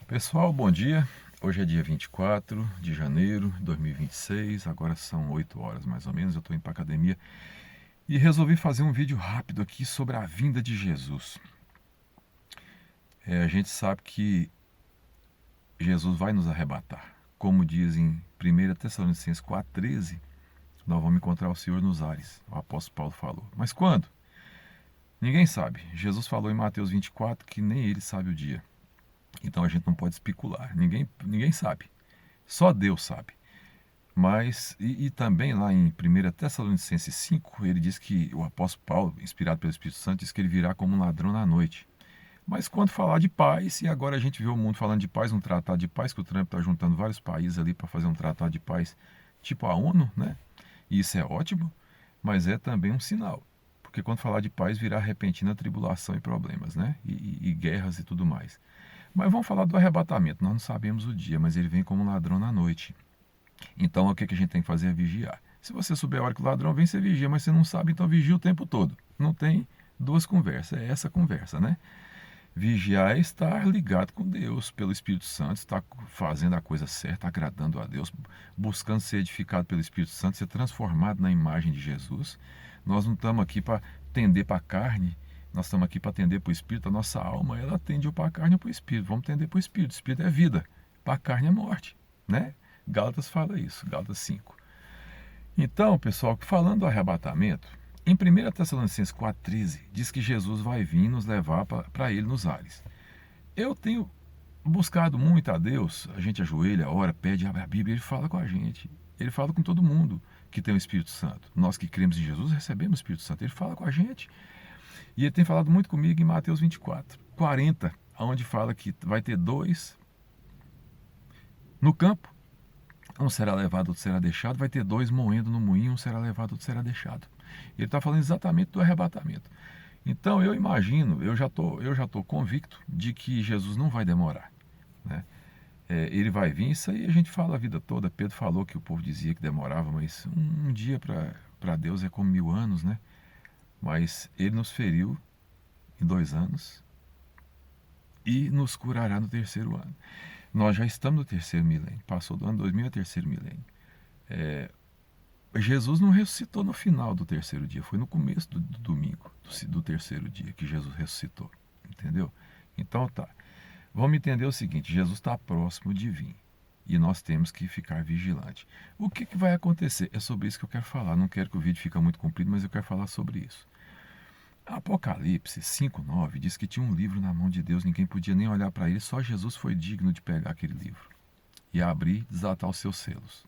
Pessoal, bom dia. Hoje é dia 24 de janeiro de 2026, agora são 8 horas mais ou menos, eu estou indo para a academia e resolvi fazer um vídeo rápido aqui sobre a vinda de Jesus. A gente sabe que Jesus vai nos arrebatar. Como diz em 1 Tessalonicenses 4,13, nós vamos encontrar o Senhor nos ares, o apóstolo Paulo falou. Mas quando? Ninguém sabe. Jesus falou em Mateus 24 que nem ele sabe o dia. Então a gente não pode especular. Ninguém sabe. Só Deus sabe. Mas, e também lá em 1 Tessalonicenses 5, ele diz que o apóstolo Paulo, inspirado pelo Espírito Santo, diz que ele virá como um ladrão na noite. Mas quando falar de paz, e agora a gente vê o mundo falando de paz, um tratado de paz, que o Trump está juntando vários países ali para fazer um tratado de paz, tipo a ONU, né? E isso é ótimo, mas é também um sinal. Porque quando falar de paz, virá repentina tribulação e problemas, né? E guerras e tudo mais. Mas vamos falar do arrebatamento. Nós não sabemos o dia, mas ele vem como um ladrão na noite. Então, o que a gente tem que fazer é vigiar. Se você souber a hora que o ladrão vem, você vigia, mas você não sabe, então vigia o tempo todo. Não tem duas conversas, é essa conversa, né? Vigiar é estar ligado com Deus pelo Espírito Santo, estar fazendo a coisa certa, agradando a Deus, buscando ser edificado pelo Espírito Santo, ser transformado na imagem de Jesus. Nós não estamos aqui para tender para a carne, nós estamos aqui para atender para o Espírito. A nossa alma, ela tende ou para a carne ou para o Espírito. Vamos tender para o Espírito. O Espírito é vida, para a carne é morte, né? Gálatas fala isso, Gálatas 5. Então, pessoal, falando do arrebatamento, em 1 Tessalonicenses 4,13, diz que Jesus vai vir nos levar para ele nos ares. Eu tenho buscado muito a Deus, a gente ajoelha, ora, pede, abre a Bíblia, ele fala com a gente. Ele fala com todo mundo que tem o Espírito Santo. Nós que cremos em Jesus recebemos o Espírito Santo. Ele fala com a gente. E ele tem falado muito comigo em Mateus 24:40, onde fala que vai ter dois no campo. Um será levado, outro será deixado. Vai ter dois moendo no moinho, um será levado, outro será deixado. Ele está falando exatamente do arrebatamento. Então eu imagino, eu já tô convicto de que Jesus não vai demorar, né? Ele vai vir, isso aí a gente fala a vida toda. Pedro falou que o povo dizia que demorava, mas um dia para Deus é como 1000 anos, né? Mas ele nos feriu em 2 anos e nos curará no 3º ano. Nós já estamos no 3º milênio, passou do ano 2000 ao 3º milênio. Jesus não ressuscitou no final do 3º dia, foi no começo do domingo, do 3º dia que Jesus ressuscitou, entendeu? Então tá, vamos entender o seguinte, Jesus está próximo de vir e nós temos que ficar vigilante. O que vai acontecer? É sobre isso que eu quero falar, não quero que o vídeo fique muito comprido, mas eu quero falar sobre isso. Apocalipse 5:9 diz que tinha um livro na mão de Deus, ninguém podia nem olhar para ele, só Jesus foi digno de pegar aquele livro e abrir e desatar os seus selos.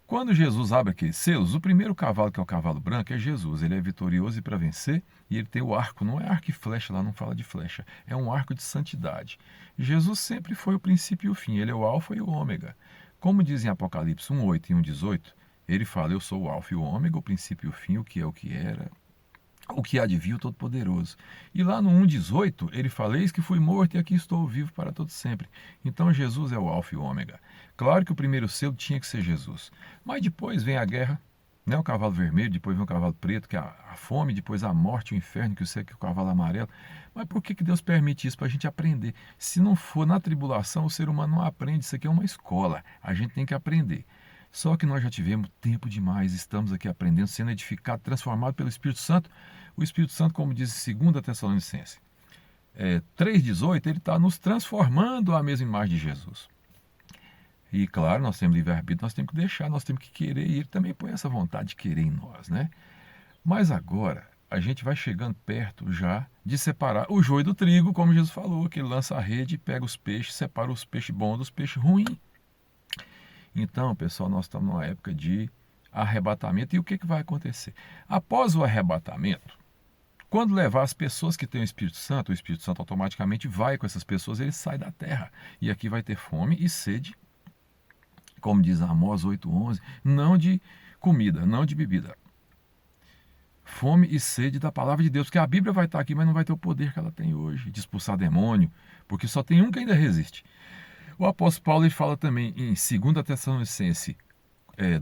Quando Jesus abre aqueles selos, o primeiro cavalo, que é o cavalo branco, é Jesus. Ele é vitorioso e para vencer, e ele tem o arco, não é arco e flecha, lá não fala de flecha, é um arco de santidade. Jesus sempre foi o princípio e o fim, ele é o alfa e o ômega. Como diz em Apocalipse 1:8 e 1:18, ele fala, eu sou o alfa e o ômega, o princípio e o fim, o que é o que era, o que há de vir, o Todo-Poderoso. E lá no 1:18, ele fala, eis que fui morto e aqui estou vivo para todo sempre. Então Jesus é o alfa e o ômega. Claro que o primeiro selo tinha que ser Jesus. Mas depois vem a guerra, né? O cavalo vermelho, depois vem o cavalo preto, que é a fome, depois a morte, o inferno, que é o cavalo amarelo. Mas por que Deus permite isso? Para a gente aprender. Se não for na tribulação, o ser humano não aprende. Isso aqui é uma escola. A gente tem que aprender. Só que nós já tivemos tempo demais, estamos aqui aprendendo, sendo edificado, transformado pelo Espírito Santo. O Espírito Santo, como diz em 2 Tessalonicenses 3:18, ele está nos transformando à mesma imagem de Jesus. E claro, nós temos livre-arbítrio, nós temos que deixar, nós temos que querer, e ele também põe essa vontade de querer em nós, né? Mas agora, a gente vai chegando perto já de separar o joio do trigo, como Jesus falou, que ele lança a rede, pega os peixes, separa os peixes bons dos peixes ruins. Então, pessoal, nós estamos numa época de arrebatamento. E o que vai acontecer? Após o arrebatamento, quando levar as pessoas que têm o Espírito Santo automaticamente vai com essas pessoas, ele sai da terra. E aqui vai ter fome e sede, como diz Amós 8:11, não de comida, não de bebida. Fome e sede da palavra de Deus, porque a Bíblia vai estar aqui, mas não vai ter o poder que ela tem hoje, de expulsar demônio, porque só tem um que ainda resiste. O apóstolo Paulo ele fala também em 2 Tessalonicenses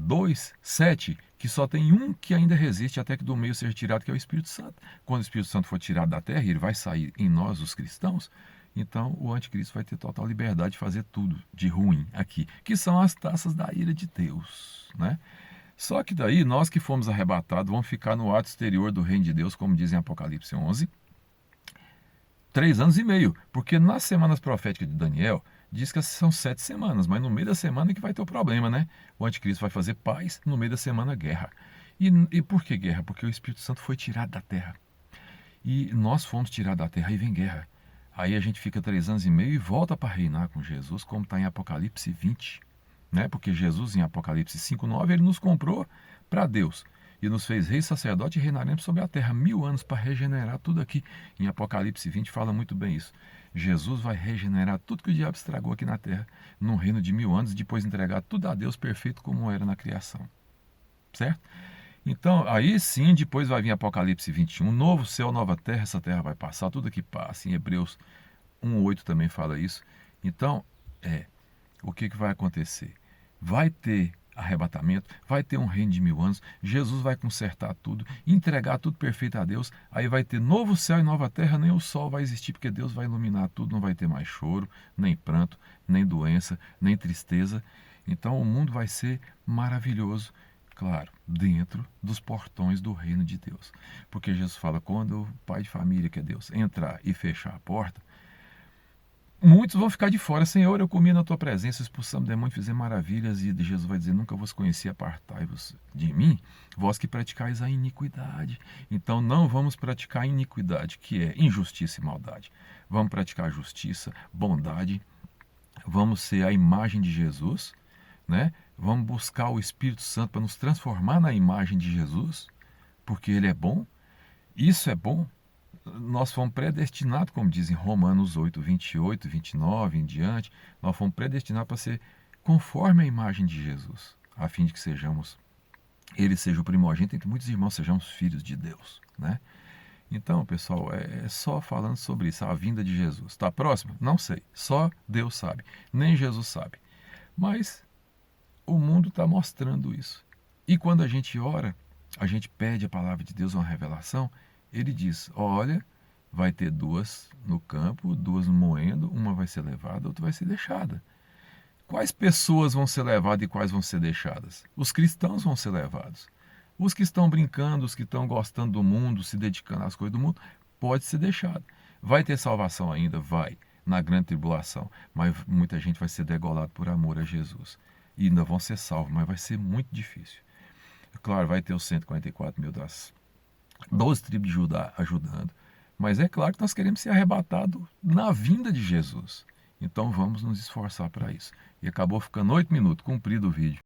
2:7, que só tem um que ainda resiste até que do meio seja tirado, que é o Espírito Santo. Quando o Espírito Santo for tirado da terra, ele vai sair em nós, os cristãos, Então o anticristo vai ter total liberdade de fazer tudo de ruim aqui, que são as taças da ira de Deus, né? Só que daí nós que fomos arrebatados vamos ficar no ato exterior do reino de Deus, como diz em Apocalipse 11, 3 anos e meio, porque nas semanas proféticas de Daniel diz que são 7 semanas, mas no meio da semana é que vai ter o problema, né? O anticristo vai fazer paz, no meio da semana guerra. E por que guerra? Porque o Espírito Santo foi tirado da terra. E nós fomos tirados da terra e vem guerra. Aí a gente fica 3 anos e meio e volta para reinar com Jesus, como está em Apocalipse 20. Né? Porque Jesus, em Apocalipse 5:9, ele nos comprou para Deus e nos fez rei, sacerdote e reinaremos sobre a terra 1000 anos para regenerar tudo aqui. Em Apocalipse 20 fala muito bem isso. Jesus vai regenerar tudo que o diabo estragou aqui na terra, num reino de 1000 anos, e depois entregar tudo a Deus perfeito como era na criação. Certo? Então, aí sim, depois vai vir Apocalipse 21, novo céu, nova terra, essa terra vai passar, tudo que passa. Em Hebreus 1:8 também fala isso. Então, o que vai acontecer? Vai ter arrebatamento, vai ter um reino de 1000 anos, Jesus vai consertar tudo, entregar tudo perfeito a Deus, aí vai ter novo céu e nova terra, nem o sol vai existir, porque Deus vai iluminar tudo, não vai ter mais choro, nem pranto, nem doença, nem tristeza. Então o mundo vai ser maravilhoso, claro, dentro dos portões do reino de Deus. Porque Jesus fala, quando o pai de família, que é Deus, entrar e fechar a porta, muitos vão ficar de fora. Senhor, eu comi na tua presença, expulsamos demônios, fizemos maravilhas. E Jesus vai dizer, nunca vos conheci, apartai-vos de mim, vós que praticais a iniquidade. Então não vamos praticar a iniquidade, que é injustiça e maldade. Vamos praticar justiça, bondade, vamos ser a imagem de Jesus, né? Vamos buscar o Espírito Santo para nos transformar na imagem de Jesus, porque ele é bom. Isso é bom. Nós fomos predestinados, como diz em Romanos 8, 28, 29 em diante, nós fomos predestinados para ser conforme a imagem de Jesus, a fim de que ele seja o primogênito entre muitos irmãos, sejamos filhos de Deus, né? Então, pessoal, é só falando sobre isso, a vinda de Jesus. Está próximo? Não sei, só Deus sabe, nem Jesus sabe. Mas o mundo está mostrando isso. E quando a gente ora, a gente pede a palavra de Deus, uma revelação, ele diz, olha, vai ter duas no campo, duas moendo, uma vai ser levada, outra vai ser deixada. Quais pessoas vão ser levadas e quais vão ser deixadas? Os cristãos vão ser levados. Os que estão brincando, os que estão gostando do mundo, se dedicando às coisas do mundo, pode ser deixado. Vai ter salvação ainda? Vai, na grande tribulação. Mas muita gente vai ser degolada por amor a Jesus. E ainda vão ser salvos, mas vai ser muito difícil. Claro, vai ter os 144 mil das 12 tribos de Judá ajudando. Mas é claro que nós queremos ser arrebatados na vinda de Jesus. Então vamos nos esforçar para isso. E acabou ficando 8 minutos, cumprido o vídeo.